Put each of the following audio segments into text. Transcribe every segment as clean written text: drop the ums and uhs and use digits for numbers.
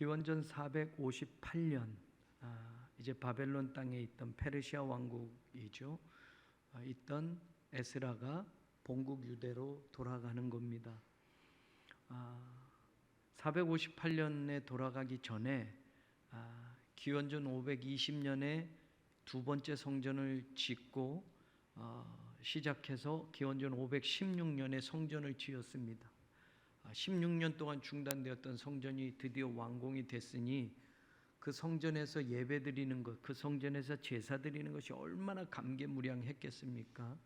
기원전 458년 이제 바벨론 땅에 있던 페르시아 왕국이죠. 있던 에스라가 본국 유대로 돌아가는 겁니다. 458년에 돌아가기 전에 기원전 520년에 두 번째 성전을 짓고 시작해서 기원전 516년에 성전을 지었습니다. 16년 동안 중단되었던 성전이 드디어 완공이 됐으니 그 성전에서 예배드리는 것, 그 성전에서 제사 드리는 것이 얼마나 감개무량했겠습니까?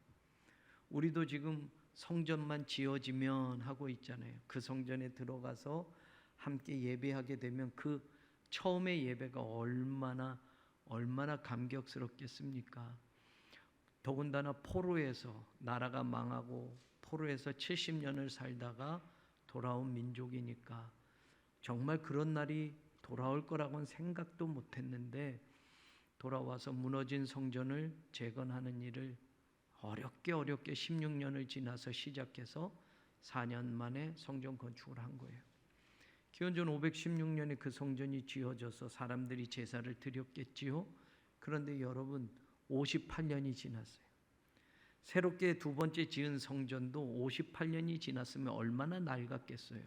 우리도 지금 성전만 지어지면 하고 있잖아요. 그 성전에 들어가서 함께 예배하게 되면 그 처음의 예배가 얼마나 감격스럽겠습니까? 더군다나 포로에서 나라가 망하고 포로에서 70년을 살다가 돌아온 민족이니까 정말 그런 날이 돌아올 거라고는 생각도 못했는데 돌아와서 무너진 성전을 재건하는 일을 어렵게 16년을 지나서 시작해서 4년 만에 성전 건축을 한 거예요. 기원전 516년에 그 성전이 지어져서 사람들이 제사를 드렸겠지요. 그런데 여러분 58년이 지났어요. 새롭게 두 번째 지은 성전도 58년이 지났으면 얼마나 낡았겠어요.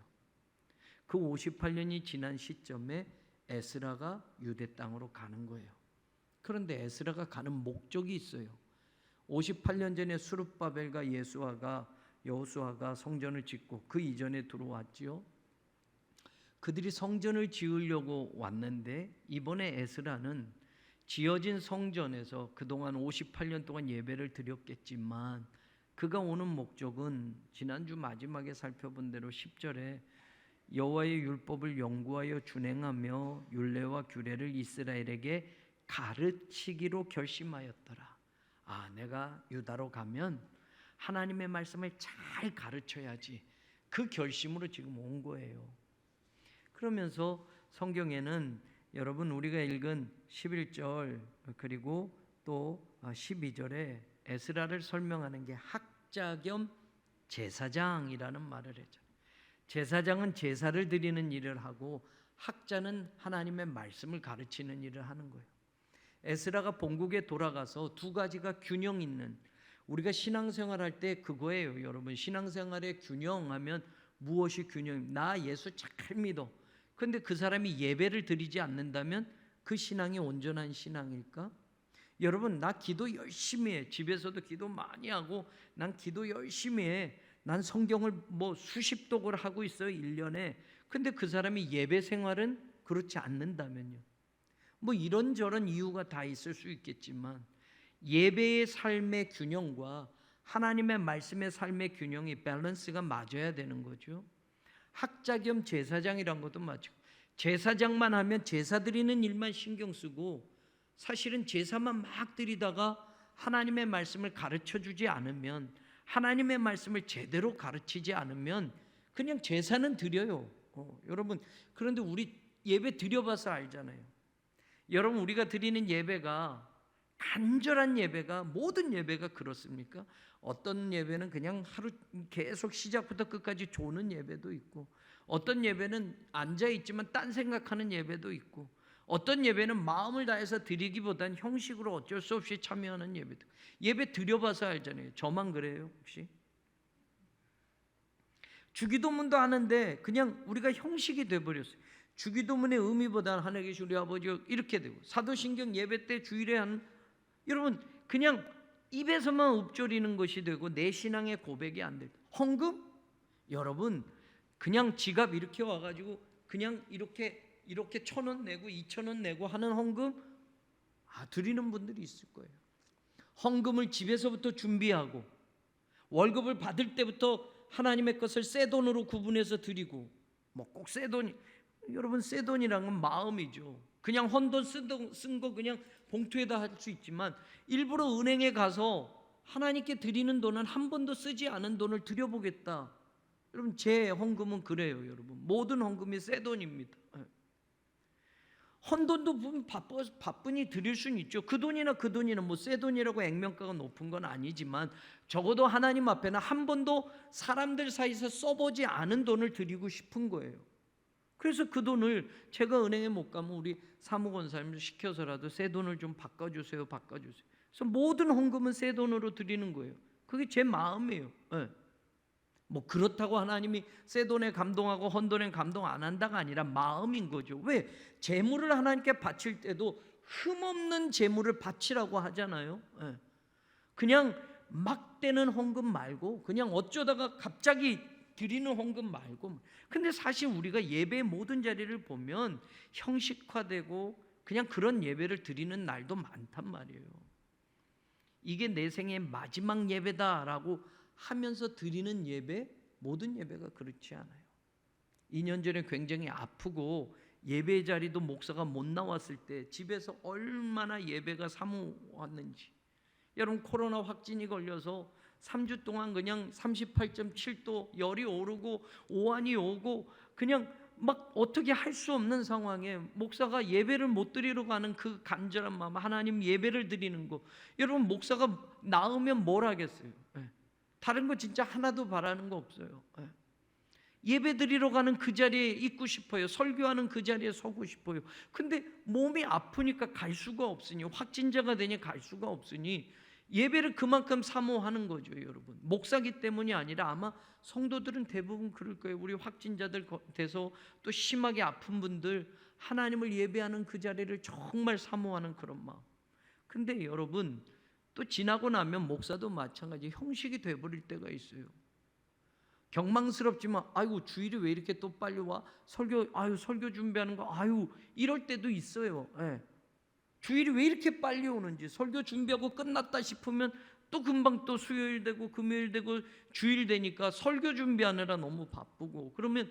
그 58년이 지난 시점에 에스라가 유대 땅으로 가는 거예요. 그런데 에스라가 가는 목적이 있어요. 58년 전에 스룹바벨과 여호수아가 성전을 짓고 그 이전에 들어왔지요. 그들이 성전을 지으려고 왔는데 이번에 에스라는 지어진 성전에서 그동안 58년 동안 예배를 드렸겠지만 그가 오는 목적은 지난주 마지막에 살펴본 대로 10절에 여호와의 율법을 연구하여 준행하며 율례와 규례를 이스라엘에게 가르치기로 결심하였더라. 내가 유다로 가면 하나님의 말씀을 잘 가르쳐야지. 그 결심으로 지금 온 거예요. 그러면서 성경에는 여러분 우리가 읽은 11절 그리고 또 12절에 에스라를 설명하는 게 학자 겸 제사장이라는 말을 했잖아요. 제사장은 제사를 드리는 일을 하고 학자는 하나님의 말씀을 가르치는 일을 하는 거예요. 에스라가 본국에 돌아가서 두 가지가 균형 있는, 우리가 신앙생활할 때 그거예요. 여러분 신앙생활의 균형하면 무엇이 균형? 나 예수 잘 믿어. 그런데 그 사람이 예배를 드리지 않는다면 그 신앙이 온전한 신앙일까? 여러분 나 기도 열심히 해. 집에서도 기도 많이 하고 난 기도 열심히 해. 난 성경을 수십 독을 하고 있어요 1년에. 근데 그 사람이 예배 생활은 그렇지 않는다면요. 이런저런 이유가 다 있을 수 있겠지만 예배의 삶의 균형과 하나님의 말씀의 삶의 균형이 밸런스가 맞아야 되는 거죠. 학자 겸 제사장이란 것도 마찬가지고 제사장만 하면 제사 드리는 일만 신경 쓰고 사실은 제사만 막 드리다가 하나님의 말씀을 가르쳐 주지 않으면, 하나님의 말씀을 제대로 가르치지 않으면 그냥 제사는 드려요. 여러분 그런데 우리 예배 드려봐서 알잖아요. 여러분 우리가 드리는 예배가 간절한 예배가 모든 예배가 그렇습니까? 어떤 예배는 그냥 하루 계속 시작부터 끝까지 조는 예배도 있고 어떤 예배는 앉아있지만 딴 생각하는 예배도 있고 어떤 예배는 마음을 다해서 드리기보단 형식으로 어쩔 수 없이 참여하는 예배도. 예배 드려봐서 알잖아요. 저만 그래요 혹시? 주기도문도 하는데 그냥 우리가 형식이 돼버렸어요. 주기도문의 의미보다는 하나님 계신 우리 아버지 이렇게 되고 사도신경 예배 때 주일에 하는, 여러분 그냥 입에서만 읊조리는 것이 되고 내 신앙의 고백이 안 돼요. 헌금? 여러분 그냥 지갑 이렇게 와가지고 그냥 이렇게 1,000원 내고 2,000원 내고 하는 헌금 드리는 분들이 있을 거예요. 헌금을 집에서부터 준비하고 월급을 받을 때부터 하나님의 것을 새 돈으로 구분해서 드리고 꼭 새 돈이, 여러분 새 돈이란 건 마음이죠. 그냥 헌돈 쓴 거 그냥 봉투에다 할 수 있지만 일부러 은행에 가서 하나님께 드리는 돈은 한 번도 쓰지 않은 돈을 드려보겠다. 여러분 제 헌금은 그래요. 여러분 모든 헌금이 새 돈입니다. 헌돈도 바쁘니 드릴 수는 있죠. 그 돈이나 새 돈이라고 액면가가 높은 건 아니지만 적어도 하나님 앞에는 한 번도 사람들 사이에서 써보지 않은 돈을 드리고 싶은 거예요. 그래서 그 돈을 제가 은행에 못 가면 우리 사무권사님을 시켜서라도 새 돈을 좀 바꿔주세요. 그래서 모든 헌금은 새 돈으로 드리는 거예요. 그게 제 마음이에요. 네. 뭐 그렇다고 하나님이 새 돈에 감동하고 헌돈에 감동 안 한다가 아니라 마음인 거죠. 왜? 재물을 하나님께 바칠 때도 흠없는 재물을 바치라고 하잖아요. 네. 그냥 막 되는 헌금 말고, 그냥 어쩌다가 갑자기 드리는 헌금 말고. 근데 사실 우리가 예배의 모든 자리를 보면 형식화되고 그냥 그런 예배를 드리는 날도 많단 말이에요. 이게 내 생의 마지막 예배다라고 하면서 드리는 예배, 모든 예배가 그렇지 않아요. 2년 전에 굉장히 아프고 예배 자리도 목사가 못 나왔을 때 집에서 얼마나 예배가 사모왔는지. 여러분, 코로나 확진이 걸려서 3주 동안 그냥 38.7도 열이 오르고 오한이 오고 그냥 막 어떻게 할 수 없는 상황에 목사가 예배를 못 드리러 가는 그 간절한 마음, 하나님 예배를 드리는 거. 여러분, 목사가 나으면 뭘 하겠어요? 다른 거 진짜 하나도 바라는 거 없어요. 예배 드리러 가는 그 자리에 있고 싶어요. 설교하는 그 자리에 서고 싶어요. 근데 몸이 아프니까 갈 수가 없으니, 확진자가 되니 갈 수가 없으니 예배를 그만큼 사모하는 거죠. 여러분, 목사기 때문이 아니라 아마 성도들은 대부분 그럴 거예요. 우리 확진자들 돼서 또 심하게 아픈 분들, 하나님을 예배하는 그 자리를 정말 사모하는 그런 마음. 근데 여러분, 또 지나고 나면 목사도 마찬가지 형식이 돼버릴 때가 있어요. 경망스럽지만 아이고 주일이 왜 이렇게 또 빨리 와? 설교 준비하는 거 이럴 때도 있어요. 주일이 왜 이렇게 빨리 오는지, 설교 준비하고 끝났다 싶으면 또 금방 또 수요일 되고 금요일 되고 주일 되니까 설교 준비하느라 너무 바쁘고, 그러면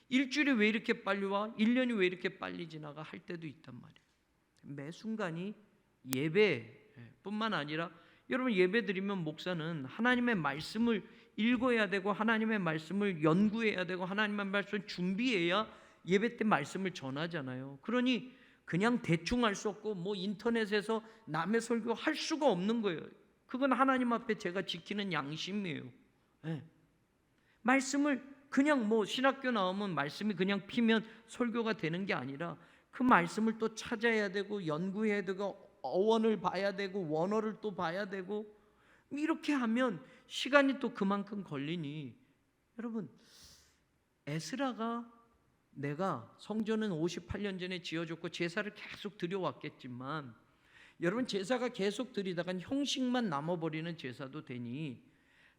일주일이 왜 이렇게 빨리 와? 1년이 왜 이렇게 빨리 지나가? 할 때도 있단 말이에요. 매 순간이 예배뿐만 아니라, 여러분, 예배 드리면 목사는 하나님의 말씀을 읽어야 되고 하나님의 말씀을 연구해야 되고 하나님의 말씀을 준비해야 예배 때 말씀을 전하잖아요. 그러니 그냥 대충 할 수 없고 뭐 인터넷에서 남의 설교 할 수가 없는 거예요. 그건 하나님 앞에 제가 지키는 양심이에요. 말씀을 그냥 뭐 신학교 나오면 말씀이 그냥 피면 설교가 되는 게 아니라 그 말씀을 또 찾아야 되고 연구해야 되고 어원을 봐야 되고 원어를 또 봐야 되고, 이렇게 하면 시간이 또 그만큼 걸리니, 여러분, 에스라가, 내가 성전은 58년 전에 지어졌고 제사를 계속 드려왔겠지만, 여러분, 제사가 계속 드리다간 형식만 남아버리는 제사도 되니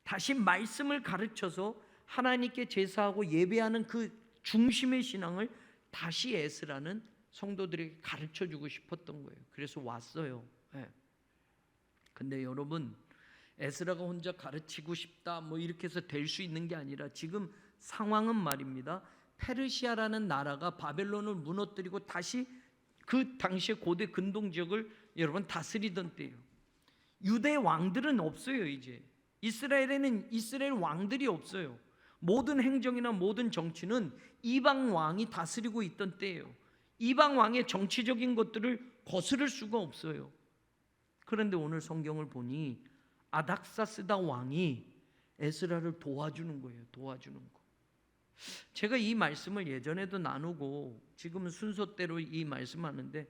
다시 말씀을 가르쳐서 하나님께 제사하고 예배하는 그 중심의 신앙을 다시 에스라는 성도들에게 가르쳐주고 싶었던 거예요. 그래서 왔어요. 근데 여러분, 에스라가 혼자 가르치고 싶다 뭐 이렇게 해서 될 수 있는 게 아니라, 지금 상황은 말입니다, 페르시아라는 나라가 바벨론을 무너뜨리고 다시 그 당시의 고대 근동 지역을 여러분 다스리던 때예요. 유대 왕들은 없어요. 이제 이스라엘에는 이스라엘 왕들이 없어요. 모든 행정이나 모든 정치는 이방 왕이 다스리고 있던 때예요. 이방 왕의 정치적인 것들을 거스를 수가 없어요. 그런데 오늘 성경을 보니 아닥사스다 왕이 에스라를 도와주는 거예요. 도와주는 거. 제가 이 말씀을 예전에도 나누고 지금은 순서대로 이 말씀하는데,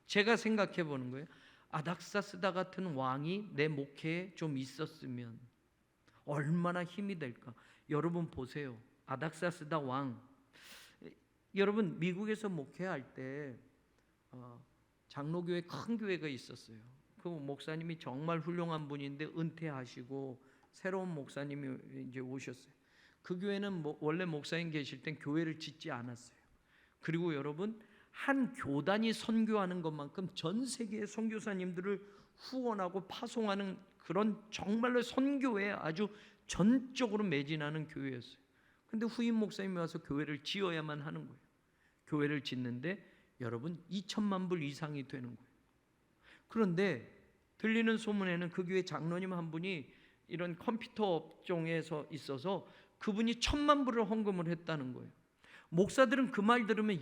제가 생각해 보는 거예요. 아닥사스다 같은 왕이 내 목회에 좀 있었으면 얼마나 힘이 될까. 여러분 보세요. 아닥사스다 왕, 여러분, 미국에서 목회할 때 장로교회 큰 교회가 있었어요. 그 목사님이 정말 훌륭한 분인데 은퇴하시고 새로운 목사님이 이제 오셨어요. 그 교회는 원래 목사님 계실 땐 교회를 짓지 않았어요. 그리고 여러분, 한 교단이 선교하는 것만큼 전 세계의 선교사님들을 후원하고 파송하는 그런 정말로 선교에 아주 전적으로 매진하는 교회였어요. 근데 후임 목사님이 와서 교회를 지어야만 하는 거예요. 교회를 짓는데 여러분 2천만 불 이상이 되는 거예요. 그런데 들리는 소문에는 그 교회 장로님 한 분이 이런 컴퓨터 업종에서 있어서 그분이 1,000만 불을 헌금을 했다는 거예요. 목사들은 그 말 들으면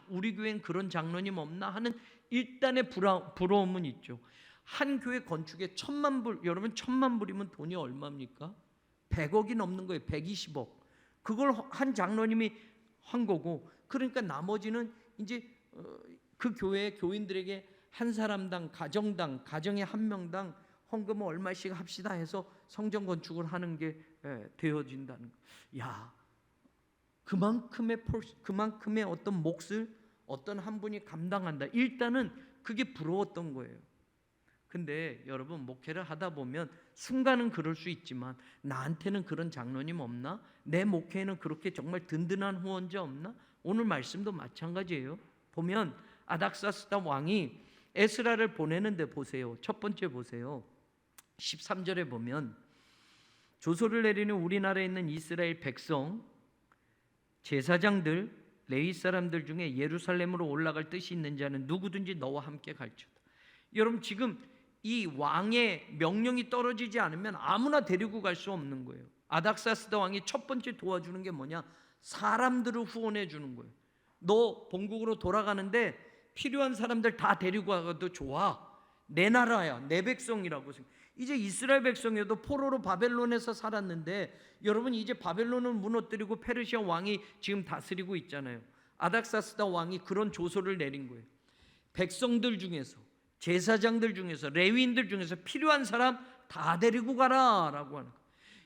우리 교회엔 그런 장로님 없나 하는 일단의 부러움은 있죠. 한 교회 건축에 1,000만 불, 여러분 1,000만 불이면 돈이 얼마입니까? 100억이 넘는 거예요. 120억. 그걸 한 장로님이 한 거고, 그러니까 나머지는 이제 그 교회 교인들에게 한 사람당, 가정당, 가정에 한 명당 헌금을 얼마씩 합시다 해서 성전 건축을 하는 게 되어진다는 거. 야, 그만큼의 어떤 몫을 어떤 한 분이 감당한다. 일단은 그게 부러웠던 거예요. 근데 여러분, 목회를 하다 보면 순간은 그럴 수 있지만 나한테는 그런 장로님 없나? 내 목회에는 그렇게 정말 든든한 후원자 없나? 오늘 말씀도 마찬가지예요. 보면 아닥사스다 왕이 에스라를 보내는데 보세요. 첫 번째 보세요. 13절에 보면 조소를 내리는 우리나라에 있는 이스라엘 백성, 제사장들, 레위 사람들 중에 예루살렘으로 올라갈 뜻이 있는 자는 누구든지 너와 함께 갈지어다. 여러분, 지금 이 왕의 명령이 떨어지지 않으면 아무나 데리고 갈 수 없는 거예요. 아닥사스다 왕이 첫 번째 도와주는 게 뭐냐? 사람들을 후원해 주는 거예요. 너 본국으로 돌아가는데 필요한 사람들 다 데리고 가도 좋아. 내 나라야, 내 백성이라고. 이제 이스라엘 백성이어도 포로로 바벨론에서 살았는데, 여러분 이제 바벨론을 무너뜨리고 페르시아 왕이 지금 다스리고 있잖아요. 아닥사스다 왕이 그런 조소를 내린 거예요. 백성들 중에서, 제사장들 중에서, 레위인들 중에서 필요한 사람 다 데리고 가라라고 하는 거예요.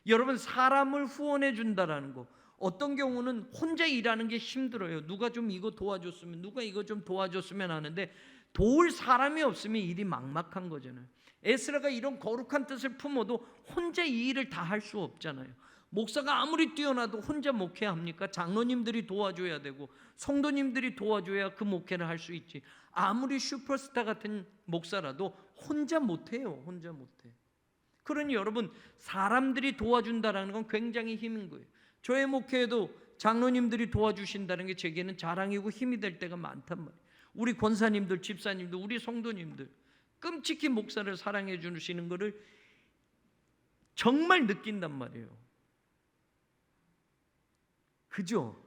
여러분, 사람을 후원해 준다라는 거, 어떤 경우는 혼자 일하는 게 힘들어요. 누가 좀 이거 도와줬으면, 누가 이거 좀 도와줬으면 하는데 도울 사람이 없으면 일이 막막한 거잖아요. 에스라가 이런 거룩한 뜻을 품어도 혼자 이 일을 다 할 수 없잖아요. 목사가 아무리 뛰어나도 혼자 목회합니까? 장로님들이 도와줘야 되고 성도님들이 도와줘야 그 목회를 할 수 있지. 아무리 슈퍼스타 같은 목사라도 혼자 못해요. 혼자 못해. 그러니 여러분, 사람들이 도와준다는 건 굉장히 힘인 거예요. 저의 목회에도 장로님들이 도와주신다는 게 제게는 자랑이고 힘이 될 때가 많단 말이에요. 우리 권사님들, 집사님들, 우리 성도님들 끔찍히 목사를 사랑해 주시는 것을 정말 느낀단 말이에요. 그죠?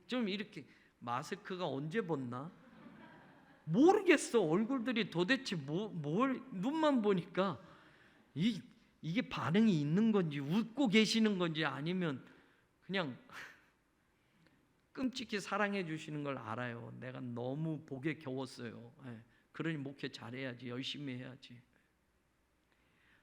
좀 이렇게 마스크가 언제 벗나? 모르겠어. 얼굴들이 도대체 뭘 눈만 보니까 이게 반응이 있는 건지 웃고 계시는 건지 아니면 그냥 끔찍히 사랑해 주시는 걸 알아요. 내가 너무 보기에 겨웠어요. 그러니 목회 잘해야지, 열심히 해야지.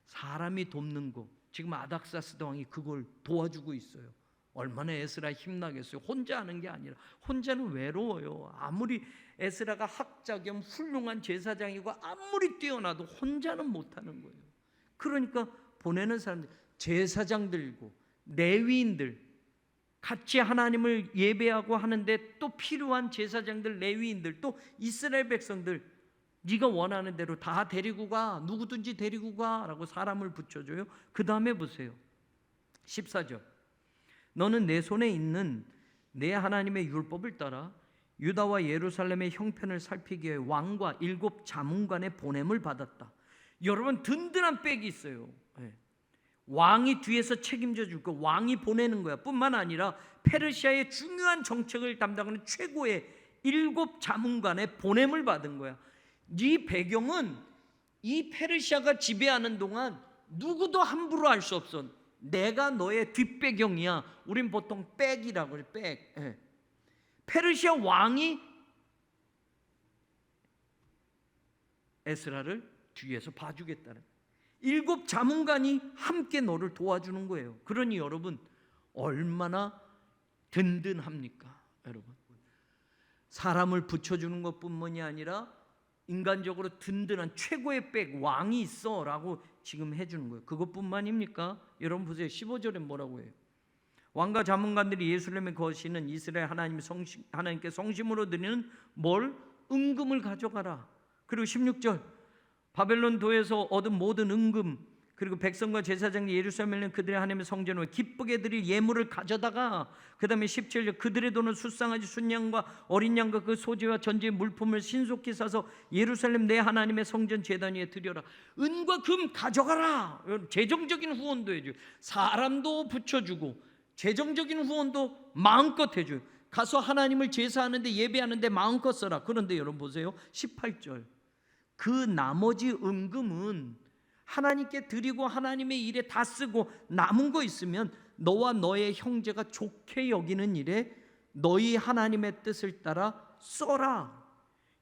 사람이 돕는 거, 지금 아닥사스다 왕이 그걸 도와주고 있어요. 얼마나 에스라 힘나겠어요. 혼자 하는 게 아니라, 혼자는 외로워요. 아무리 에스라가 학자 겸 훌륭한 제사장이고 아무리 뛰어나도 혼자는 못하는 거예요. 그러니까 보내는 사람들, 제사장들고 레위인들, 같이 하나님을 예배하고 하는데 또 필요한 제사장들, 레위인들, 또 이스라엘 백성들, 네가 원하는 대로 다 데리고 가, 누구든지 데리고 가라고 사람을 붙여줘요. 그 다음에 보세요. 14절. 너는 내 손에 있는 내 하나님의 율법을 따라 유다와 예루살렘의 형편을 살피기 위해 왕과 7 자문관의 보냄을 받았다. 여러분, 든든한 백이 있어요. 왕이 뒤에서 책임져 줄 거, 왕이 보내는 거야. 뿐만 아니라 페르시아의 중요한 정책을 담당하는 최고의 7 자문관의 보냄을 받은 거야. 이 배경은 이 페르시아가 지배하는 동안 누구도 함부로 할 수 없어. 내가 너의 뒷배경이야. 우린 보통 백이라고 해요. 백. 페르시아 왕이 에스라를 뒤에서 봐주겠다는, 7 자문관이 함께 너를 도와주는 거예요. 그러니 여러분, 얼마나 든든합니까? 여러분, 사람을 붙여주는 것뿐만이 아니라 인간적으로 든든한 최고의 백, 왕이 있어 라고 지금 해주는 거예요. 그것뿐만입니까? 여러분 보세요. 15절에 뭐라고 해요? 왕과 자문관들이 예루살렘에 거하시는 이스라엘 하나님께 성심으로 드리는 뭘? 은금을 가져가라. 그리고 16절, 바벨론 도에서 얻은 모든 은금, 그리고 백성과 제사장이 예루살렘에 있는 그들의 하나님의 성전을 기쁘게 드릴 예물을 가져다가, 그 다음에 17절, 그들의 돈은 숫상아지 순양과 어린 양과 그 소재와 전제의 물품을 신속히 사서 예루살렘 내 하나님의 성전 제단 위에 드려라. 은과 금 가져가라. 재정적인 후원도 해줘요. 사람도 붙여주고 재정적인 후원도 마음껏 해줘요. 가서 하나님을 제사하는데, 예배하는데 마음껏 써라. 그런데 여러분 보세요. 18절, 그 나머지 은금은 하나님께 드리고 하나님의 일에 다 쓰고 남은 거 있으면 너와 너의 형제가 좋게 여기는 일에 너희 하나님의 뜻을 따라 써라.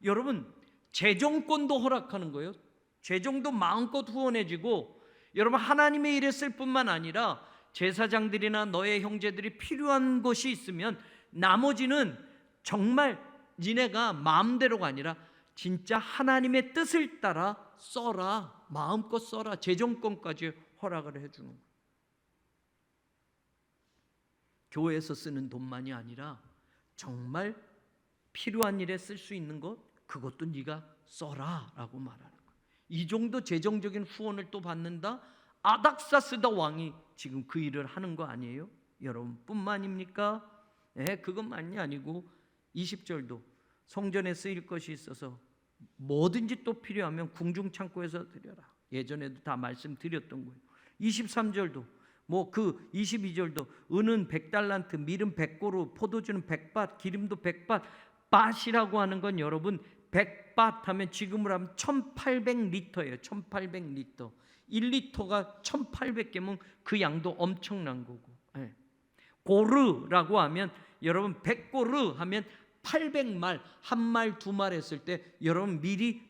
여러분, 재정권도 허락하는 거예요. 재정도 마음껏 후원해지고, 여러분 하나님의 일에 쓸 뿐만 아니라 제사장들이나 너의 형제들이 필요한 것이 있으면 나머지는 정말 니네가 마음대로가 아니라 진짜 하나님의 뜻을 따라 써라. 마음껏 써라. 재정권까지 허락을 해주는 거예요. 교회에서 쓰는 돈만이 아니라 정말 필요한 일에 쓸 수 있는 것, 그것도 네가 써라 라고 말하는 거예요. 이 정도 재정적인 후원을 또 받는다? 아닥사스다 왕이 지금 그 일을 하는 거 아니에요? 여러분 뿐만입니까? 그것만이 아니고 20절도 성전에 쓰일 것이 있어서 뭐든지 또 필요하면 궁중창고에서 드려라. 예전에도 다 말씀드렸던 거예요. 23절도 그 22절도 은은 100달란트, 밀은 100고루, 포도주는 100밭, 기름도 100밭. 밭이라고 하는 건 여러분 100밭 하면 지금으로 하면 1800리터예요. 1800리터. 1리터가 1800개면 그 양도 엄청난 거고. 고르라고 하면 여러분 100고르 하면 800말, 한 말, 두 말 했을 때 여러분 밀이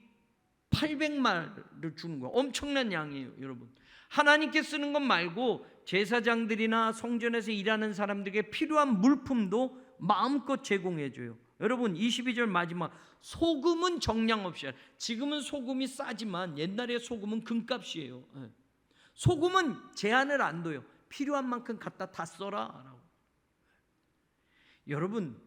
800말을 주는 거예요. 엄청난 양이에요, 여러분. 하나님께 쓰는 것 말고 제사장들이나 성전에서 일하는 사람들에게 필요한 물품도 마음껏 제공해 줘요. 여러분 22절 마지막, 소금은 정량 없이. 지금은 소금이 싸지만 옛날에 소금은 금값이에요. 소금은 제한을 안 둬요. 필요한 만큼 갖다 다 써라 라고. 여러분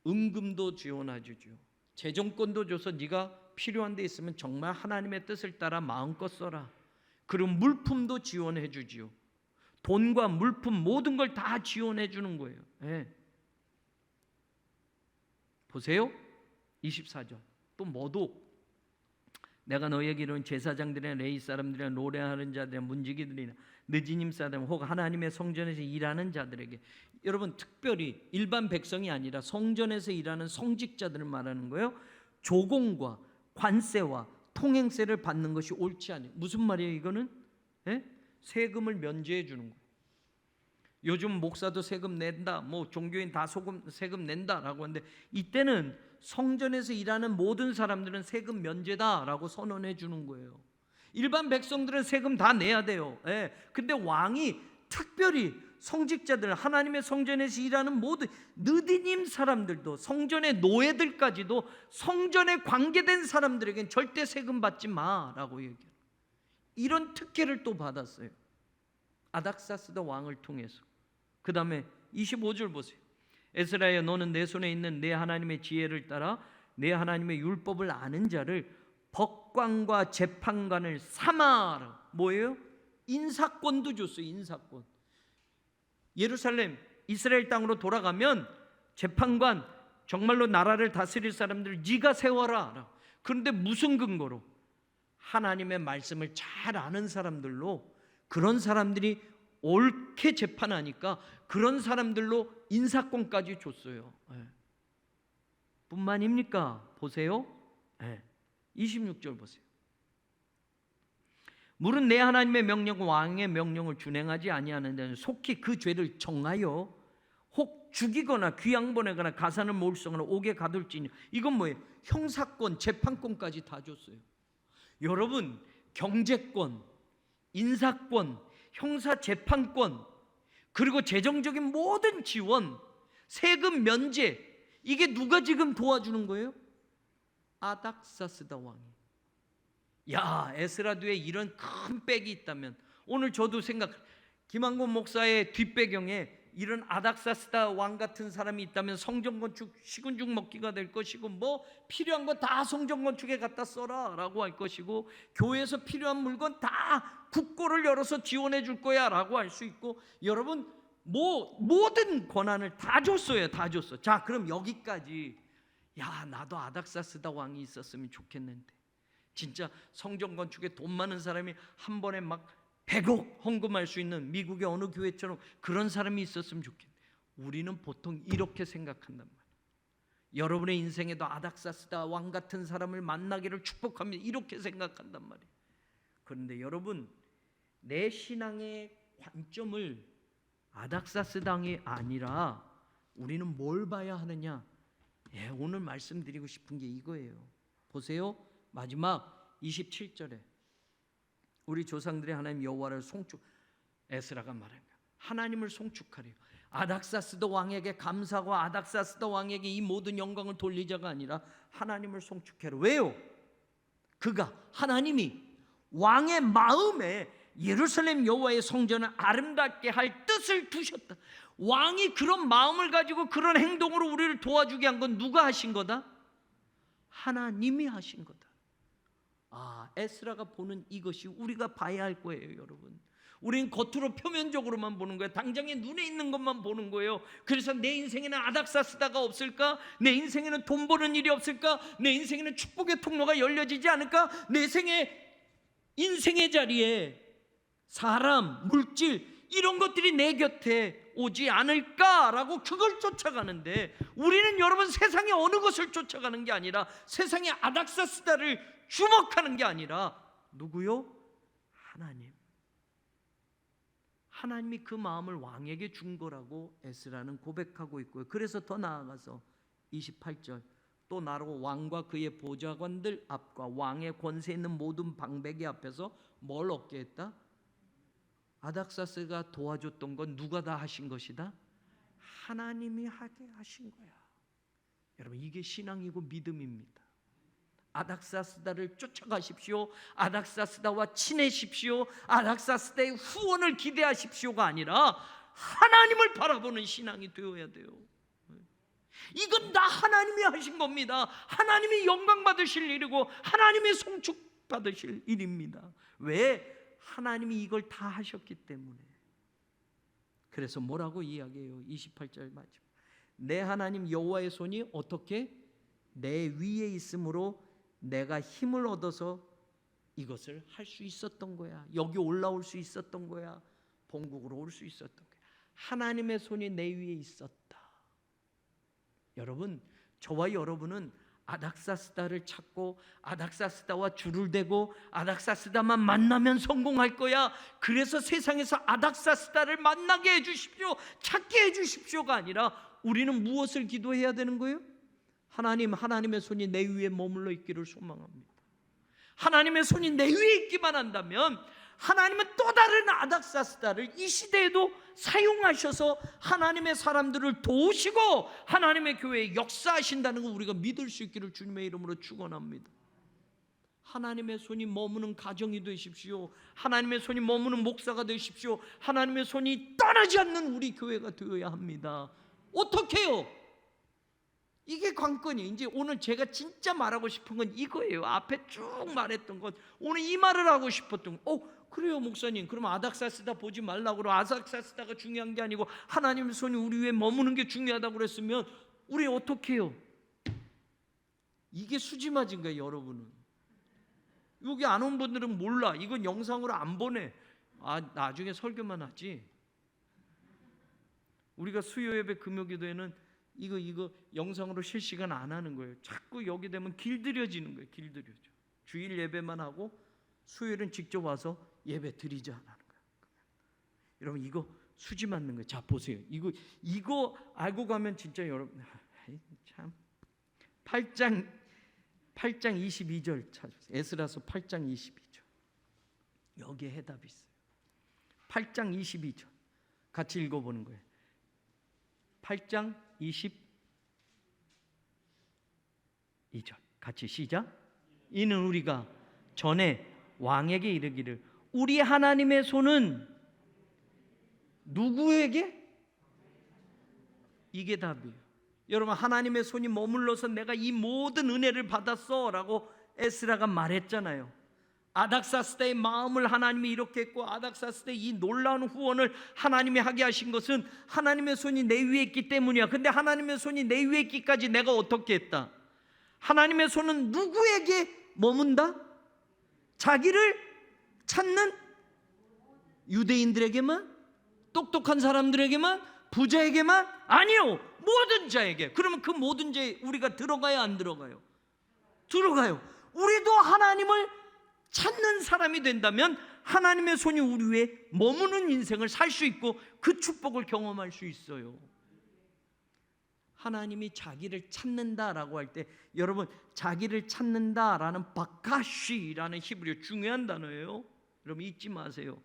은금도 지원해 주죠. 재정권도 줘서 네가 필요한 데 있으면 정말 하나님의 뜻을 따라 마음껏 써라. 그리고 물품도 지원해 주지요. 돈과 물품 모든 걸 다 지원해 주는 거예요. 보세요. 24절 또 뭐도 내가 너희에게 이르는 제사장들이나 레위 사람들이나 노래하는 자들이나 문지기들이나 느지님 사람 혹 하나님의 성전에서 일하는 자들에게, 여러분 특별히 일반 백성이 아니라 성전에서 일하는 성직자들을 말하는 거예요. 조공과 관세와 통행세를 받는 것이 옳지 않아요. 무슨 말이에요 이거는? 세금을 면제해 주는 거예요. 요즘 목사도 세금 낸다, 종교인 다 세금 낸다라고 하는데, 이때는 성전에서 일하는 모든 사람들은 세금 면제다라고 선언해 주는 거예요. 일반 백성들은 세금 다 내야 돼요. 근데 왕이 특별히 성직자들, 하나님의 성전에서 일하는 모든 느디님 사람들도, 성전의 노예들까지도 성전에 관계된 사람들에겐 절대 세금 받지 마라고 얘기해요. 이런 특혜를 또 받았어요. 아닥사스다 왕을 통해서. 그 다음에 25절 보세요. 에스라야, 너는 내 손에 있는 내 하나님의 지혜를 따라 내 하나님의 율법을 아는 자를 법관과 재판관을 삼아라. 뭐예요? 인사권도 줬어요. 인사권. 예루살렘 이스라엘 땅으로 돌아가면 재판관, 정말로 나라를 다스릴 사람들을 네가 세워라. 그런데 무슨 근거로? 하나님의 말씀을 잘 아는 사람들로, 그런 사람들이 옳게 재판하니까 그런 사람들로 인사권까지 줬어요. 뿐만입니까? 보세요. 26절 보세요. 물은 내 하나님의 명령, 왕의 명령을 준행하지 아니하는 자는 속히 그 죄를 정하여 혹 죽이거나 귀양 보내거나 가산을 몰수하거나 옥에 가둘지니. 이건 뭐예요? 형사권, 재판권까지 다 줬어요. 여러분 경제권, 인사권, 형사 재판권, 그리고 재정적인 모든 지원, 세금 면제, 이게 누가 지금 도와주는 거예요? 아닥사스다 왕이. 야, 에스라두에 이런 큰 백이 있다면, 오늘 저도 김한권 목사의 뒷배경에 이런 아닥사스다 왕 같은 사람이 있다면 성전 건축 시군죽 먹기가 될 것이고, 필요한 거 다 성전 건축에 갖다 써라 라고 할 것이고, 교회에서 필요한 물건 다 국고를 열어서 지원해 줄 거야 라고 할 수 있고, 여러분 모든 권한을 다 줬어요. 다 줬어. 자, 그럼 여기까지. 야, 나도 아닥사스다 왕이 있었으면 좋겠는데, 진짜 성전 건축에 돈 많은 사람이 한 번에 막 100억 헌금할 수 있는 미국의 어느 교회처럼 그런 사람이 있었으면 좋겠네. 우리는 보통 이렇게 생각한단 말이에요. 여러분의 인생에도 아닥사스다 왕 같은 사람을 만나기를 축복합니다, 이렇게 생각한단 말이에요. 그런데 여러분, 내 신앙의 관점을 아닥사스당이 아니라 우리는 뭘 봐야 하느냐? 오늘 말씀드리고 싶은 게 이거예요. 보세요. 마지막 27절에 우리 조상들이 하나님 여호와를 에스라가 말합니다. 하나님을 송축하래요. 아닥사스다 왕에게 감사하고 아닥사스다 왕에게 이 모든 영광을 돌리자가 아니라 하나님을 송축해라. 왜요? 하나님이 왕의 마음에 예루살렘 여호와의 성전을 아름답게 할 뜻을 두셨다. 왕이 그런 마음을 가지고 그런 행동으로 우리를 도와주게 한 건 누가 하신 거다? 하나님이 하신 거다. 에스라가 보는 이것이 우리가 봐야 할 거예요, 여러분. 우리는 겉으로 표면적으로만 보는 거예요. 당장에 눈에 있는 것만 보는 거예요. 그래서 내 인생에는 아닥사스다가 없을까? 내 인생에는 돈 버는 일이 없을까? 내 인생에는 축복의 통로가 열려지지 않을까? 내 인생의 자리에 사람, 물질 이런 것들이 내 곁에 오지 않을까라고 그걸 쫓아가는데, 우리는 여러분 세상의 어느 것을 쫓아가는 게 아니라, 세상의 아닥사스다를 주목하는 게 아니라 누구요? 하나님이 그 마음을 왕에게 준 거라고 에스라는 고백하고 있고요. 그래서 더 나아가서 28절, 또 나로 왕과 그의 보좌관들 앞과 왕의 권세 있는 모든 방백이 앞에서 뭘 얻게 했다? 아닥사스가 도와줬던 건 누가 다 하신 것이다? 하나님이 하게 하신 거야. 여러분, 이게 신앙이고 믿음입니다. 아닥사스다를 쫓아가십시오, 아닥사스다와 친해십시오, 아닥사스다의 후원을 기대하십시오가 아니라 하나님을 바라보는 신앙이 되어야 돼요. 이건 다 하나님이 하신 겁니다. 하나님이 영광 받으실 일이고 하나님이 송축 받으실 일입니다. 왜? 하나님이 이걸 다 하셨기 때문에. 그래서 뭐라고 이야기해요? 28절 마지막, 내 하나님 여호와의 손이 어떻게? 내 위에 있으므로 내가 힘을 얻어서 이것을 할 수 있었던 거야. 여기 올라올 수 있었던 거야. 본국으로 올 수 있었던 거야. 하나님의 손이 내 위에 있었다. 여러분, 저와 여러분은 아닥사스다를 찾고 아닥사스다와 줄을 대고 아닥사스다만 만나면 성공할 거야, 그래서 세상에서 아닥사스다를 만나게 해주십시오, 찾게 해주십시오가 아니라, 우리는 무엇을 기도해야 되는 거예요? 하나님의 손이 내 위에 머물러 있기를 소망합니다. 하나님의 손이 내 위에 있기만 한다면 하나님은 또 다른 아닥사스다를 이 시대에도 사용하셔서 하나님의 사람들을 도우시고 하나님의 교회에 역사하신다는 거 우리가 믿을 수 있기를 주님의 이름으로 축원합니다. 하나님의 손이 머무는 가정이 되십시오. 하나님의 손이 머무는 목사가 되십시오. 하나님의 손이 떠나지 않는 우리 교회가 되어야 합니다. 어떻게 해요? 이게 관건이. 이제 오늘 제가 진짜 말하고 싶은 건 이거예요. 앞에 쭉 말했던 것, 오늘 이 말을 하고 싶었던 것. 그래요 목사님, 그러면 아닥사스다 보지 말라고 그러고 아닥사스다가 중요한 게 아니고 하나님의 손이 우리 위에 머무는 게 중요하다고 그랬으면 우리 어떻게 해요? 이게 수지 맞은 거예요. 여러분은 여기 안 온 분들은 몰라. 이건 영상으로 안 보내. 나중에 설교만 하지. 우리가 수요 예배 금요 기도회는 이거 영상으로 실시간 안 하는 거예요. 자꾸 여기 되면 길들여지는 거예요. 길들여져. 주일 예배만 하고 수요일은 직접 와서 예배 드리자 하는 거예요. 여러분, 이거 수지 맞는 거예요. 자 보세요. 이거 알고 가면 진짜 여러분 참. 8장 22절 찾으세요. 에스라서 8장 22절. 여기에 해답이 있어요. 8장 22절 같이 읽어보는 거예요. 8장 22절 같이 시작. 이는 우리가 전에 왕에게 이르기를 우리 하나님의 손은 누구에게? 이게 답이에요. 여러분, 하나님의 손이 머물러서 내가 이 모든 은혜를 받았어 라고 에스라가 말했잖아요. 아닥사스다의 마음을 하나님이 이렇게 했고 아닥사스다의 이 놀라운 후원을 하나님이 하게 하신 것은 하나님의 손이 내 위에 있기 때문이야. 근데 하나님의 손이 내 위에 있기까지 내가 어떻게 했다? 하나님의 손은 누구에게 머문다? 자기를 찾는 유대인들에게만? 똑똑한 사람들에게만? 부자에게만? 아니요, 모든 자에게. 그러면 그 모든 자에 우리가 들어가요, 안 들어가요? 들어가요. 우리도 하나님을 찾는 사람이 된다면 하나님의 손이 우리 위에 머무는 인생을 살 수 있고 그 축복을 경험할 수 있어요. 하나님이 자기를 찾는다라고 할 때, 여러분 자기를 찾는다라는 바카시라는 히브리어 중요한 단어예요. 여러분 잊지 마세요.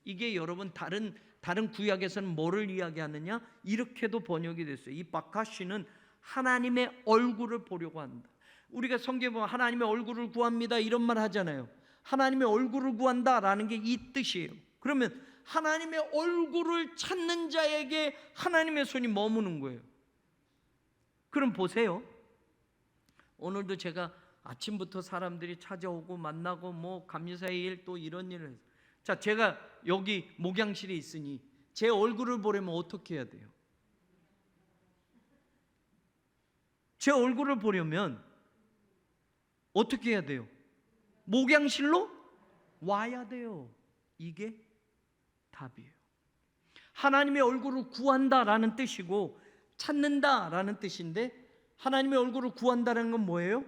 이게 여러분 다른 구약에서는 뭐를 이야기하느냐? 이렇게도 번역이 됐어요. 이 바카시는 하나님의 얼굴을 보려고 한다. 우리가 성경에 보면 하나님의 얼굴을 구합니다 이런 말 하잖아요. 하나님의 얼굴을 구한다라는 게 이 뜻이에요. 그러면 하나님의 얼굴을 찾는 자에게 하나님의 손이 머무는 거예요. 그럼 보세요. 오늘도 제가 아침부터 사람들이 찾아오고 만나고 뭐 감리사의 일 또 이런 일을 해서, 자, 제가 여기 목양실에 있으니 제 얼굴을 보려면 어떻게 해야 돼요? 제 얼굴을 보려면 어떻게 해야 돼요? 목양실로 와야 돼요. 이게 답이에요. 하나님의 얼굴을 구한다라는 뜻이고 찾는다라는 뜻인데, 하나님의 얼굴을 구한다는 건 뭐예요?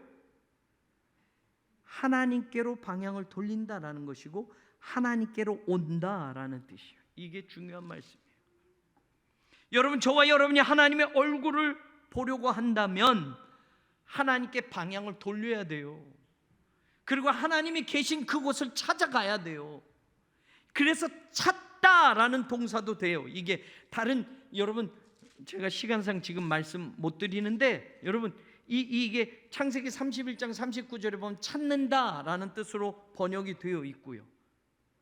하나님께로 방향을 돌린다라는 것이고 하나님께로 온다라는 뜻이에요. 이게 중요한 말씀이에요. 여러분, 저와 여러분이 하나님의 얼굴을 보려고 한다면 하나님께 방향을 돌려야 돼요. 그리고 하나님이 계신 그곳을 찾아가야 돼요. 그래서 찾다라는 동사도 돼요. 이게 다른, 여러분 제가 시간상 지금 말씀 못 드리는데, 여러분 이게 창세기 31장 39절에 보면 찾는다라는 뜻으로 번역이 되어 있고요.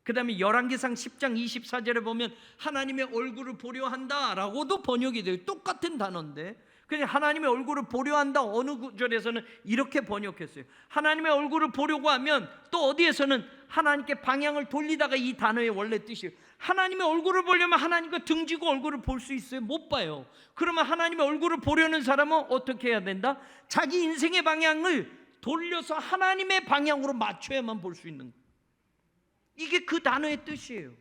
그 다음에 열왕기상 10장 24절에 보면 하나님의 얼굴을 보려 한다라고도 번역이 돼요. 똑같은 단어인데 그냥 하나님의 얼굴을 보려 한다 어느 구절에서는 이렇게 번역했어요. 하나님의 얼굴을 보려고 하면 또 어디에서는 하나님께 방향을 돌리다가 이 단어의 원래 뜻이에요. 하나님의 얼굴을 보려면 하나님과 등지고 얼굴을 볼 수 있어요? 못 봐요. 그러면 하나님의 얼굴을 보려는 사람은 어떻게 해야 된다? 자기 인생의 방향을 돌려서 하나님의 방향으로 맞춰야만 볼 수 있는 거예요. 이게 그 단어의 뜻이에요.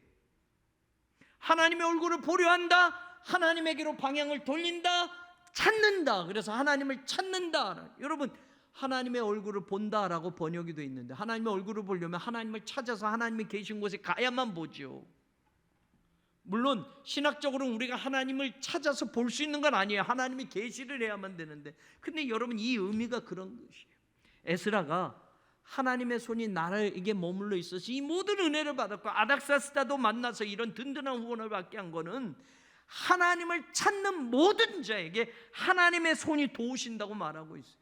하나님의 얼굴을 보려 한다, 하나님에게로 방향을 돌린다, 찾는다. 그래서 하나님을 찾는다. 여러분, 하나님의 얼굴을 본다라고 번역이 되어 있는데, 하나님의 얼굴을 보려면 하나님을 찾아서 하나님이 계신 곳에 가야만 보죠. 물론 신학적으로는 우리가 하나님을 찾아서 볼 수 있는 건 아니에요. 하나님이 계시를 해야만 되는데, 근데 여러분 이 의미가 그런 것이에요. 에스라가 하나님의 손이 나에게 머물러 있어서 이 모든 은혜를 받았고 아닥사스다도 만나서 이런 든든한 후원을 받게 한 거는 하나님을 찾는 모든 자에게 하나님의 손이 도우신다고 말하고 있어요.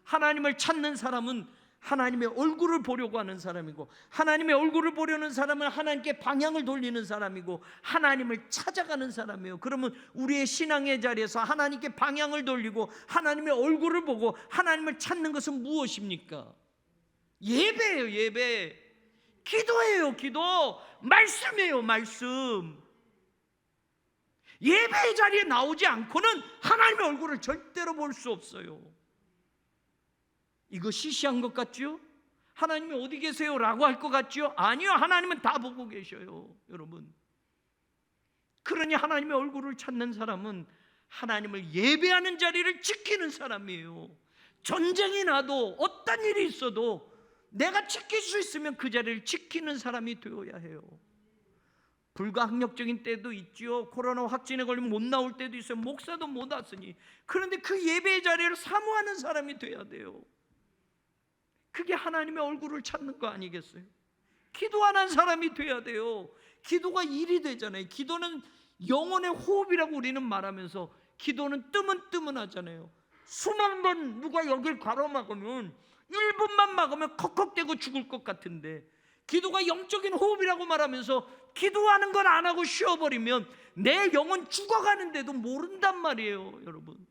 하나님을 찾는 사람은 하나님의 얼굴을 보려고 하는 사람이고, 하나님의 얼굴을 보려는 사람은 하나님께 방향을 돌리는 사람이고, 하나님을 찾아가는 사람이에요. 그러면 우리의 신앙의 자리에서 하나님께 방향을 돌리고 하나님의 얼굴을 보고 하나님을 찾는 것은 무엇입니까? 예배예요. 예배. 기도예요. 기도. 말씀이에요. 말씀. 예배의 자리에 나오지 않고는 하나님의 얼굴을 절대로 볼 수 없어요. 이거 시시한 것 같죠? 하나님이 어디 계세요? 라고 할 것 같죠? 아니요. 하나님은 다 보고 계셔요. 여러분, 그러니 하나님의 얼굴을 찾는 사람은 하나님을 예배하는 자리를 지키는 사람이에요. 전쟁이 나도 어떤 일이 있어도 내가 지킬 수 있으면 그 자리를 지키는 사람이 되어야 해요. 불가항력적인 때도 있죠. 코로나 확진에 걸리면 못 나올 때도 있어요. 목사도 못 왔으니. 그런데 그 예배의 자리를 사모하는 사람이 돼야 돼요. 그게 하나님의 얼굴을 찾는 거 아니겠어요? 기도하는 사람이 돼야 돼요. 기도가 일이 되잖아요. 기도는 영혼의 호흡이라고 우리는 말하면서, 기도는 뜨문뜨문하잖아요. 수만 번 누가 여길 가로막으면 1분만 막으면 컥컥대고 죽을 것 같은데, 기도가 영적인 호흡이라고 말하면서 기도하는 건 안 하고 쉬어버리면 내 영혼 죽어가는데도 모른단 말이에요. 여러분,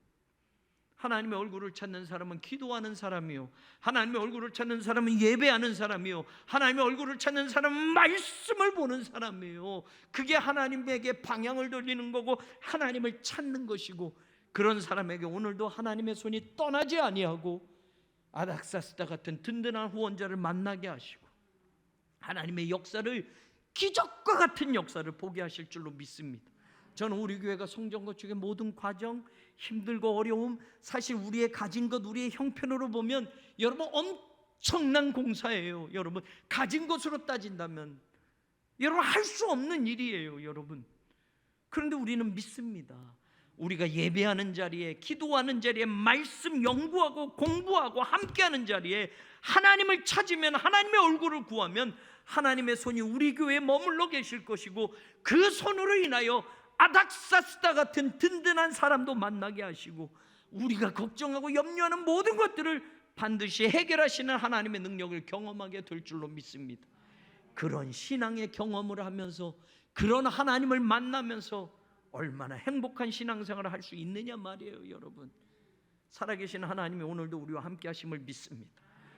하나님의 얼굴을 찾는 사람은 기도하는 사람이요, 하나님의 얼굴을 찾는 사람은 예배하는 사람이요, 하나님의 얼굴을 찾는 사람은 말씀을 보는 사람이에요. 그게 하나님에게 방향을 돌리는 거고 하나님을 찾는 것이고, 그런 사람에게 오늘도 하나님의 손이 떠나지 아니하고 아닥사스다 같은 든든한 후원자를 만나게 하시고 하나님의 역사를, 기적과 같은 역사를 보게 하실 줄로 믿습니다. 저는 우리 교회가 성전 건축의 모든 과정, 힘들고 어려움, 사실 우리의 가진 것, 우리의 형편으로 보면 여러분 엄청난 공사예요. 여러분, 가진 것으로 따진다면 여러분 할 수 없는 일이에요. 여러분, 그런데 우리는 믿습니다. 우리가 예배하는 자리에, 기도하는 자리에, 말씀 연구하고 공부하고 함께하는 자리에 하나님을 찾으면, 하나님의 얼굴을 구하면 하나님의 손이 우리 교회에 머물러 계실 것이고, 그 손으로 인하여 아닥사스다 같은 든든한 사람도 만나게 하시고, 우리가 걱정하고 염려하는 모든 것들을 반드시 해결하시는 하나님의 능력을 경험하게 될 줄로 믿습니다. 그런 신앙의 경험을 하면서, 그런 하나님을 만나면서 얼마나 행복한 신앙생활을 할 수 있느냐 말이에요. 여러분, 살아계신 하나님이 오늘도 우리와 함께 하심을 믿습니다.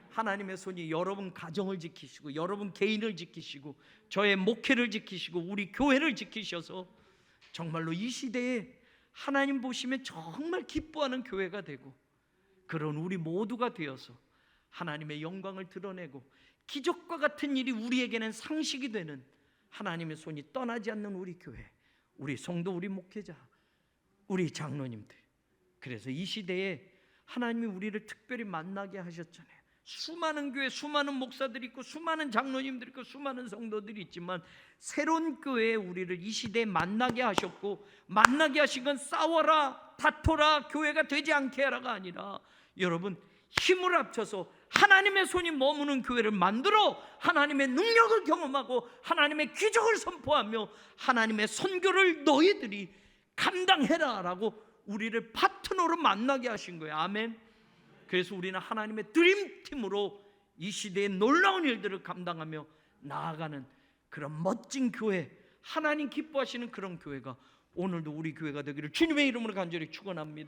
하나님의 손이 여러분 가정을 지키시고, 여러분 개인을 지키시고, 저의 목회를 지키시고, 우리 교회를 지키셔서 정말로 이 시대에 하나님 보시면 정말 기뻐하는 교회가 되고, 그런 우리 모두가 되어서 하나님의 영광을 드러내고, 기적과 같은 일이 우리에게는 상식이 되는 하나님의 손이 떠나지 않는 우리 교회, 우리 성도, 우리 목회자, 우리 장로님들. 그래서 이 시대에 하나님이 우리를 특별히 만나게 하셨잖아요. 수많은 교회, 수많은 목사들이 있고, 수많은 장로님들이 있고, 수많은 성도들이 있지만, 새로운 교회에 우리를 이 시대에 만나게 하셨고, 만나게 하신 건 싸워라, 다퉈라, 교회가 되지 않게 하라가 아니라, 여러분, 힘을 합쳐서 하나님의 손이 머무는 교회를 만들어 하나님의 능력을 경험하고 하나님의 기적을 선포하며 하나님의 선교를 너희들이 감당해라 라고 우리를 파트너로 만나게 하신 거예요. 아멘. 그래서 우리는 하나님의 드림팀으로 이 시대의 놀라운 일들을 감당하며 나아가는 그런 멋진 교회, 하나님 기뻐하시는 그런 교회가 오늘도 우리 교회가 되기를 주님의 이름으로 간절히 축원합니다.